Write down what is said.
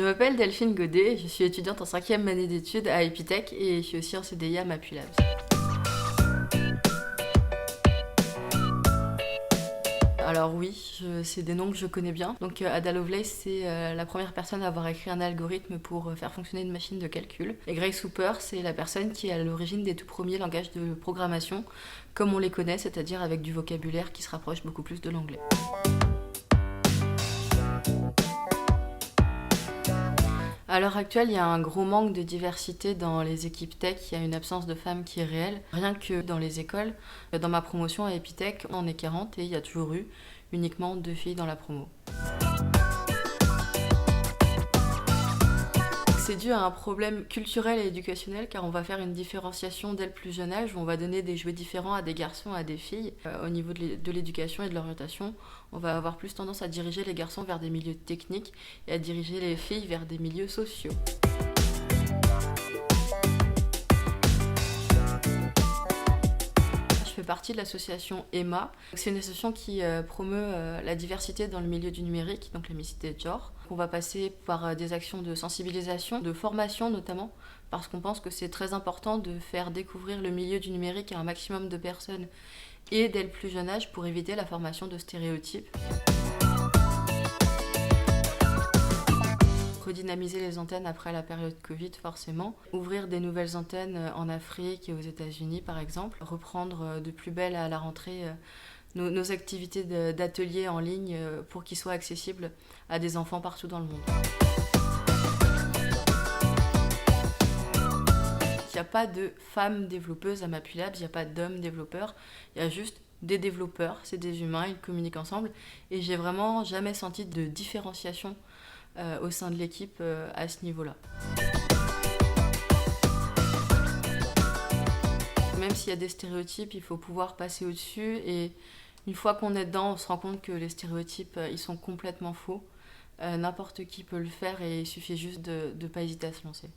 m'appelle Delphine Godet, je suis étudiante en 5e année d'études à Epitech et je suis aussi en CDI à Mapulabs. Alors oui, c'est des noms que je connais bien. Donc Ada Lovelace, c'est la première personne à avoir écrit un algorithme pour faire fonctionner une machine de calcul. Et Greg Hooper, c'est la personne qui est à l'origine des tout premiers langages de programmation, comme on les connaît, c'est-à-dire avec du vocabulaire qui se rapproche beaucoup plus de l'anglais. À l'heure actuelle, il y a un gros manque de diversité dans les équipes tech, il y a une absence de femmes qui est réelle. Rien que dans les écoles, dans ma promotion à Epitech, on est 40 et il y a toujours eu uniquement 2 filles dans la promo. C'est dû à un problème culturel et éducationnel car on va faire une différenciation dès le plus jeune âge où on va donner des jouets différents à des garçons et à des filles. Au niveau de l'éducation et de l'orientation, on va avoir plus tendance à diriger les garçons vers des milieux techniques et à diriger les filles vers des milieux sociaux. Je fais partie de l'association EMA. C'est une association qui promeut la diversité dans le milieu du numérique, donc la mixité de genre. On va passer par des actions de sensibilisation, de formation notamment, parce qu'on pense que c'est très important de faire découvrir le milieu du numérique à un maximum de personnes et dès le plus jeune âge pour éviter la formation de stéréotypes. Redynamiser les antennes après la période Covid forcément, ouvrir des nouvelles antennes en Afrique et aux États-Unis par exemple, reprendre de plus belle à la rentrée nos activités d'ateliers en ligne pour qu'ils soient accessibles à des enfants partout dans le monde. Il n'y a pas de femmes développeuses à Mapulabs, il n'y a pas d'hommes développeurs, il y a juste des développeurs, c'est des humains, ils communiquent ensemble et j'ai vraiment jamais senti de différenciation au sein de l'équipe à ce niveau-là. Même s'il y a des stéréotypes, il faut pouvoir passer au-dessus et une fois qu'on est dedans, on se rend compte que les stéréotypes, ils sont complètement faux. N'importe qui peut le faire et il suffit juste de ne pas hésiter à se lancer.